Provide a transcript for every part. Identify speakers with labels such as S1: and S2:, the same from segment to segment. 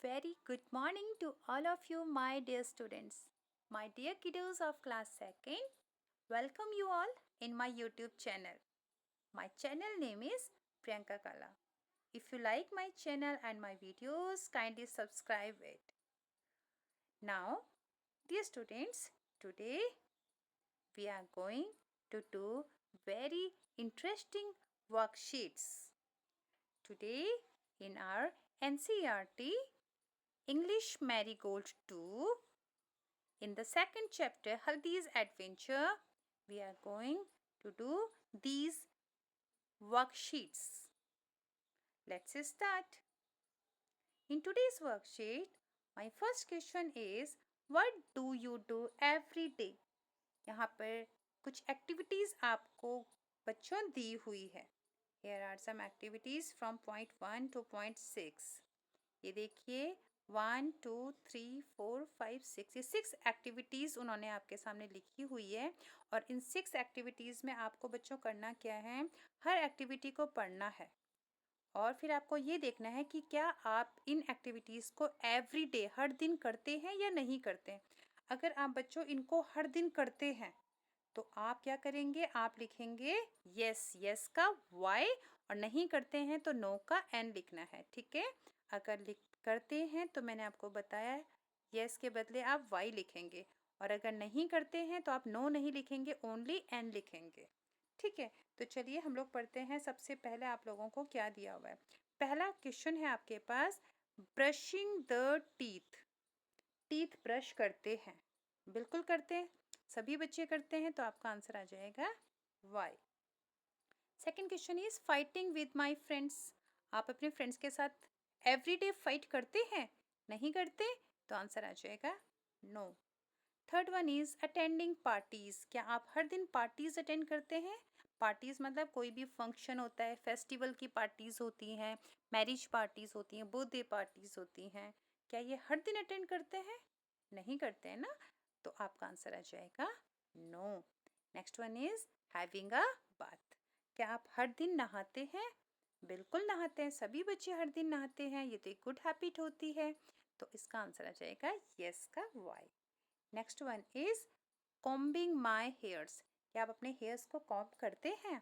S1: Very good morning to all of you, my dear students. My dear kiddos of class 2nd, welcome you all in my YouTube channel. My channel name is Priyanka Kala. If you like my channel and my videos, kindly subscribe it. Now, dear students, today we are going to do very interesting worksheets. Today in our NCERT English Marigold 2, in the second chapter, Haldi's Adventure, we are going to do these worksheets. Let's start. In today's worksheet, my first question is, what do you do every day? यहाँ पर कुछ activities आपको बच्चों दी हुई है. Here are some activities from point 1 to point 6. ये देखिए 1 2 3 4 5 6 ये 6 एक्टिविटीज़ उन्होंने आपके सामने लिखी हुई है. और इन 6 एक्टिविटीज़ में आपको बच्चों करना क्या है, हर एक्टिविटी को पढ़ना है और फिर आपको ये देखना है कि क्या आप इन एक्टिविटीज़ को एवरी डे हर दिन करते हैं या नहीं करते हैं. अगर आप बच्चों इनको हर दिन करते हैं तो आप क्या करेंगे, आप लिखेंगे यस, यस का वाई, और नहीं करते हैं तो नो का एन लिखना है. ठीक है, अगर करते हैं तो मैंने आपको बताया यस के बदले आप वाई लिखेंगे, और अगर नहीं करते हैं तो आप नो नहीं लिखेंगे, ओनली एन लिखेंगे. ठीक है, तो चलिए हम लोग पढ़ते हैं. सबसे पहले आप लोगों को क्या दिया हुआ है. पहला क्वेश्चन है आपके पास, brushing the teeth. Teeth brush करते हैं, बिल्कुल करते हैं, सभी बच्चे करते हैं, तो आपका आंसर आ जाएगा Y. Second question is fighting with my friends. आप अपने फ्रेंड्स के साथ एवरीडे फाइट करते हैं, नहीं करते, तो आंसर आ जाएगा no. Third one is attending parties. क्या आप हर दिन पार्टीज अटेंड करते हैं. पार्टीज मतलब कोई भी फंक्शन होता है, फेस्टिवल की पार्टीज होती हैं, मैरिज पार्टीज होती हैं, बर्थडे पार्टीज होती हैं, क्या ये हर दिन अटेंड करते हैं, नहीं करते हैं ना, तो आपका आंसर आ जाएगा no. Next one is having a bath. क्या आप हर दिन नहाते हैं, बिल्कुल नहाते हैं, सभी बच्चे हर दिन नहाते हैं, ये तो एक गुड हैबिट होती है, तो इसका आंसर आ जाएगा यस का Y. Next one is combing my hairs. क्या आप अपने हेयर्स को कॉम्ब करते हैं,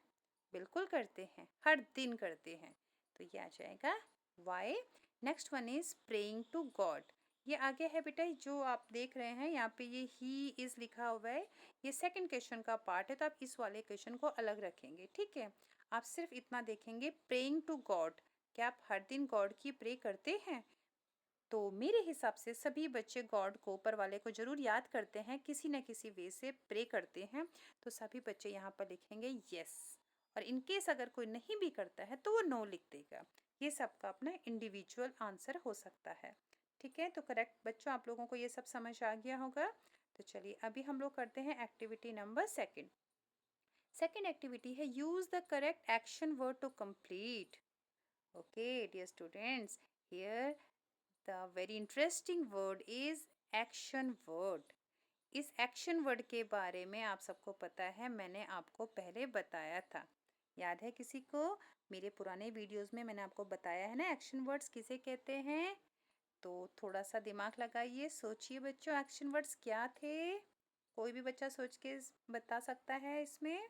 S1: बिल्कुल करते हैं, हर दिन करते हैं, तो ये आ जाएगा Y. Next one is praying to God. ये आगे है बेटा, जो आप देख रहे हैं यहाँ पे ये ही इज लिखा हुआ है, ये सेकंड क्वेश्चन का पार्ट है, तो आप इस वाले क्वेश्चन को अलग रखेंगे. ठीक है, आप सिर्फ इतना देखेंगे, प्रेइंग टू गॉड. क्या आप हर दिन गॉड की प्रे करते हैं, तो मेरे हिसाब से सभी बच्चे गॉड को, ऊपर वाले को जरूर याद करते हैं, किसी न किसी वे से प्रे करते हैं, तो सभी बच्चे यहाँ पर लिखेंगे यस. और इन केस अगर कोई नहीं भी करता है तो वो नो लिख देगा. ये सबका अपना इंडिविजुअल आंसर हो सकता है. ठीक है, तो करेक्ट बच्चों, आप लोगों को ये सब समझ आ गया होगा. तो चलिए अभी हम लोग करते हैं activity number second. Second activity है use the correct action word to complete. Okay dear students, here the very interesting word is action word. इस एक्शन वर्ड के बारे में आप सबको पता है, मैंने आपको पहले बताया था, याद है किसी को. मेरे पुराने वीडियोस में मैंने आपको बताया है ना एक्शन वर्ड्स किसे कहते हैं. तो थोड़ा सा दिमाग लगाइए, सोचिए बच्चों, एक्शन वर्ड्स क्या थे. कोई भी बच्चा सोच के बता सकता है इसमें.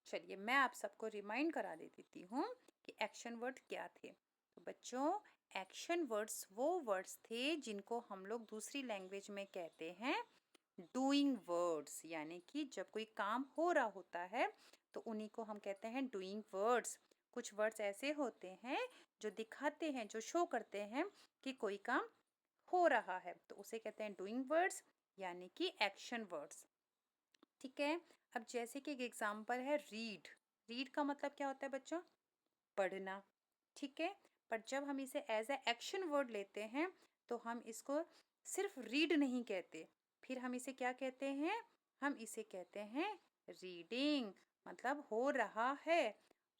S1: चलिए मैं आप सबको रिमाइंड करा देती हूँ कि एक्शन वर्ड क्या थे. तो बच्चों, एक्शन वर्ड्स वो वर्ड्स थे जिनको हम लोग दूसरी लैंग्वेज में कहते हैं डूइंग वर्ड्स, यानी कि जब कोई काम हो रहा होता है तो उन्हीं को हम कहते हैं डूइंग वर्ड्स. कुछ वर्ड्स ऐसे होते हैं जो दिखाते हैं, जो शो करते हैं कि कोई काम हो रहा है, तो उसे कहते हैं डूइंग वर्ड्स, यानी कि एक्शन वर्ड्स. ठीक है, अब जैसे कि एक एग्जांपल है रीड. रीड का मतलब क्या होता है बच्चों, पढ़ना. ठीक है, पर जब हम इसे एज ए एक्शन वर्ड लेते हैं तो हम इसको सिर्फ रीड नहीं कहते, फिर हम इसे क्या कहते हैं, हम इसे कहते हैं रीडिंग, मतलब हो रहा है.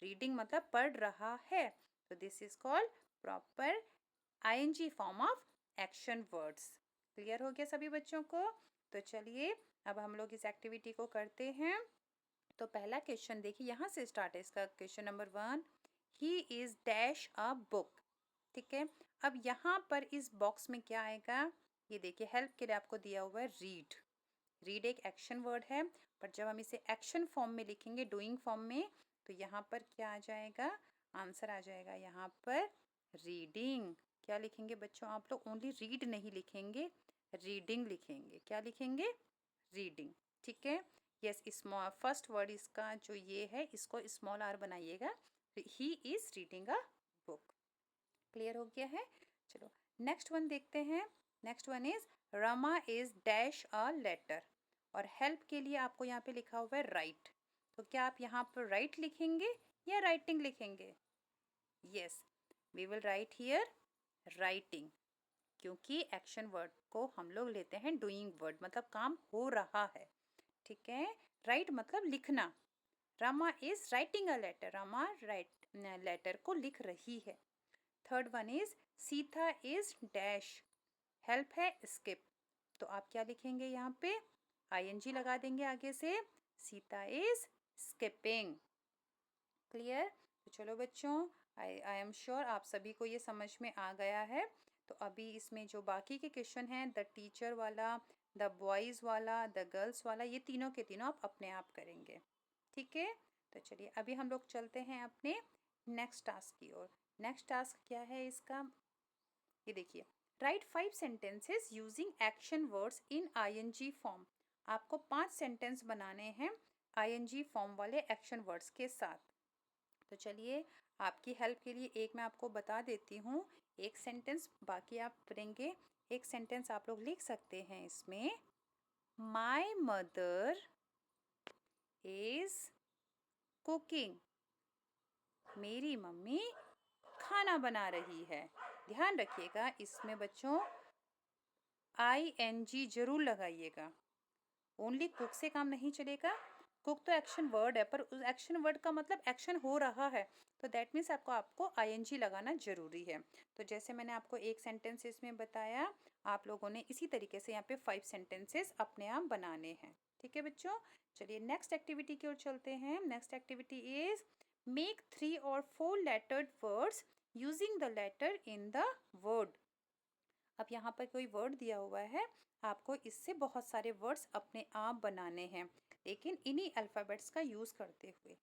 S1: रीडिंग मतलब पढ़ रहा है, तो this is called proper ING form of action words. Clear हो गया सभी बच्चों को. तो चलिए अब हम लोग इस एक्टिविटी को करते हैं. तो पहला क्वेश्चन देखिए, यहाँ से स्टार्ट है इसका. Question number 1, he is dash a book. ठीक है, अब यहाँ पर इस बॉक्स में क्या आएगा, ये देखिए हेल्प के लिए आपको दिया हुआ है रीड। रीड एक एक्शन वर्ड है, पर जब हम इसे एक्शन फॉर्म में लिखेंगे, डूइंग फॉर्म में, तो यहाँ पर क्या आ जाएगा, आंसर आ जाएगा यहाँ पर रीडिंग। क्या लिखेंगे बच्चों आप लोग, ओनली रीड नहीं लिखेंगे, रीडिंग लिखेंगे। क्या लिखेंगे, रीडिंग। ठीक है, यस, स्मॉल फर्स्ट वर्ड इसका जो ये है इसको स्मॉल आर बनाइएगा, he is reading a book. Clear हो गया है। चलो नेक्स्ट वन देखते हैं। Next one is Rama is dash a letter, और हेल्प के लिए आपको यहाँ पे लिखा हुआ है राइट। तो क्या आप यहाँ पर राइट लिखेंगे या राइटिंग लिखेंगे? Yes, we will write here writing, क्योंकि एक्शन वर्ड को हम लोग लेते हैं डूइंग वर्ड, मतलब काम हो रहा है। ठीक है, राइट मतलब लिखना। Rama is writing a letter, Rama write letter को लिख रही है। Third one is Sita is dash, help है स्किप। तो आप क्या लिखेंगे, यहाँ पे आईएनजी लगा देंगे आगे से, सीता इज स्किपिंग। क्लियर। तो चलो बच्चों, आई एम श्योर आप सभी को ये समझ में आ गया है। तो अभी इसमें जो बाकी के क्वेश्चन हैं, द टीचर वाला, द बॉयज़ वाला, द गर्ल्स वाला, ये तीनों के तीनों आप अपने आप करेंगे। ठीक है, तो चलिए अभी हम लोग चलते हैं अपने नेक्स्ट टास्क की ओर। नेक्स्ट टास्क क्या है इसका, ये देखिए, write 5 sentences using action words in ING form. आपको 5 सेंटेंस बनाने हैं आईएनजी फॉर्म वाले एक्शन वर्ड्स के साथ। तो चलिए आपकी हेल्प के लिए एक मैं आपको बता देती हूँ, एक सेंटेंस बाकी आप पढ़ेंगे। एक सेंटेंस आप लोग लिख सकते हैं इसमें, माई मदर इज कुकिंग, मेरी मम्मी खाना बना रही है। ध्यान रखिएगा इसमें बच्चों ING जरूर लगाइएगा, ओनली कुक से काम नहीं चलेगा। कुक तो एक्शन वर्ड है, पर उस एक्शन वर्ड का मतलब एक्शन हो रहा है, तो दैट मीन्स आपको ING लगाना जरूरी है। तो जैसे मैंने आपको एक सेंटेंस इसमें बताया, आप लोगों ने इसी तरीके से यहाँ पे 5 सेंटेंसेस अपने आप बनाने हैं। ठीक है बच्चों, चलिए नेक्स्ट एक्टिविटी की ओर चलते हैं। नेक्स्ट एक्टिविटी इज मेक 3 और 4 lettered words using the letter in the word. अब यहाँ पर कोई वर्ड दिया हुआ है, आपको इससे बहुत सारे वर्ड्स अपने आप बनाने हैं, लेकिन इन्हीं अल्फ़ाबेट्स का यूज़ करते हुए।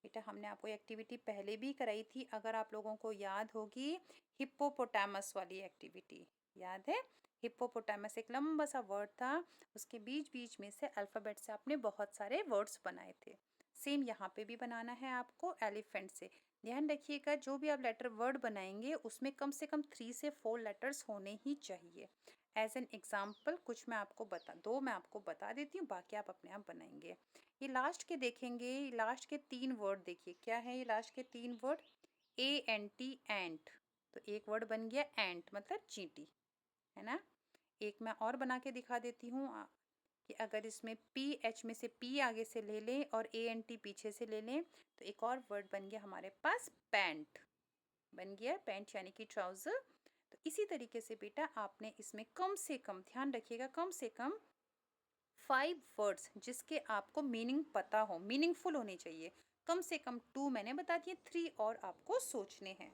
S1: बेटा हमने आपको एक्टिविटी पहले भी कराई थी, अगर आप लोगों को याद होगी, हिप्पोपोटामस वाली एक्टिविटी याद है। हिप्पोपोटामस एक लंबा सा वर्ड था, उसके बीच बीच में से अल्फ़ाबेट से आपने बहुत सारे वर्ड्स बनाए थे। सेम यहाँ पे भी बनाना है आपको एलिफेंट से। ध्यान रखिएगा जो भी आप लेटर वर्ड बनाएंगे उसमें कम से कम 3 से 4 लेटर्स होने ही चाहिए। एज एन एग्जाम्पल कुछ मैं आपको बता देती हूँ, बाकी आप अपने आप बनाएंगे। ये लास्ट के देखेंगे, लास्ट के 3 वर्ड देखिए, क्या है ये लास्ट के 3 वर्ड, ANT एंट। तो एक वर्ड बन गया एंट मतलब चींटी, है ना। एक मैं और बना के दिखा देती हूँ कि अगर इसमें PH में से P आगे से ले लें और ANT पीछे से ले लें, तो एक और वर्ड बन गया हमारे पास पैंट, बन गया पैंट यानी कि ट्राउज़र। तो इसी तरीके से बेटा आपने इसमें कम से कम, ध्यान रखिएगा, कम से कम 5 वर्ड्स जिसके आपको मीनिंग पता हो, मीनिंगफुल होने चाहिए। कम से कम 2 मैंने बता दिए, 3 और आपको सोचने हैं।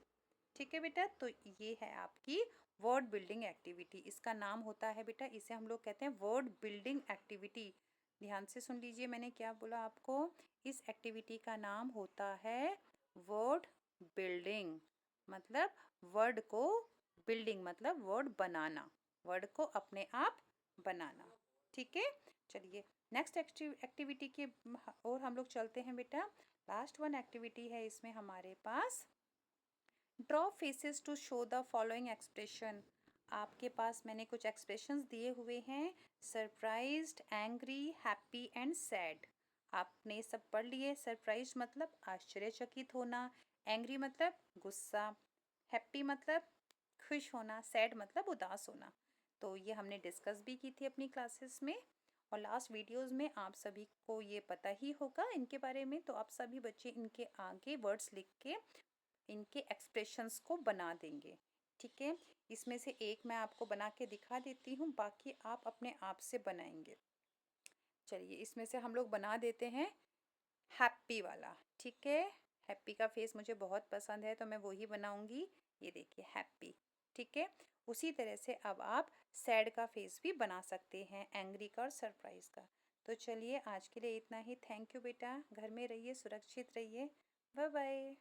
S1: ठीक है बेटा, तो ये है आपकी वर्ड बिल्डिंग एक्टिविटी। इसका नाम होता है बेटा, इसे हम लोग कहते हैं वर्ड बिल्डिंग एक्टिविटी। ध्यान से सुन लीजिए मैंने क्या बोला आपको, इस एक्टिविटी का नाम होता है वर्ड बिल्डिंग, मतलब वर्ड को बिल्डिंग मतलब वर्ड बनाना, वर्ड को अपने आप बनाना। ठीक है, चलिए नेक्स्ट एक्टिविटी के और हम लोग चलते हैं बेटा। लास्ट वन एक्टिविटी है इसमें हमारे पास, draw faces to show the following expression. आपके पास मैंने कुछ एक्सप्रेशंस दिए हुए हैं, surprised, angry, happy and sad. आपने सब पढ़ लिए। सरप्राइज मतलब आश्चर्यचकित होना, एंग्री मतलब गुस्सा, हैप्पी मतलब खुश होना, सैड मतलब उदास होना। तो ये हमने डिस्कस भी की थी अपनी क्लासेस में, और लास्ट वीडियोस में आप सभी को ये पता ही होगा इनके बारे में। तो आप सभी बच्चे इनके आगे वर्ड्स लिख के इनके एक्सप्रेशंस को बना देंगे। ठीक है, इसमें से एक मैं आपको बना के दिखा देती हूँ, बाकी आप अपने आप से बनाएंगे। चलिए इसमें से हम लोग बना देते हैं हैप्पी वाला। ठीक है, हैप्पी का फेस मुझे बहुत पसंद है तो मैं वही बनाऊंगी। ये देखिए हैप्पी। ठीक है। उसी तरह से अब आप सैड का फेस भी बना सकते हैं, एंग्री का और सरप्राइज का। तो चलिए आज के लिए इतना ही। थैंक यू बेटा, घर में रहिए, सुरक्षित रहिए। Bye bye.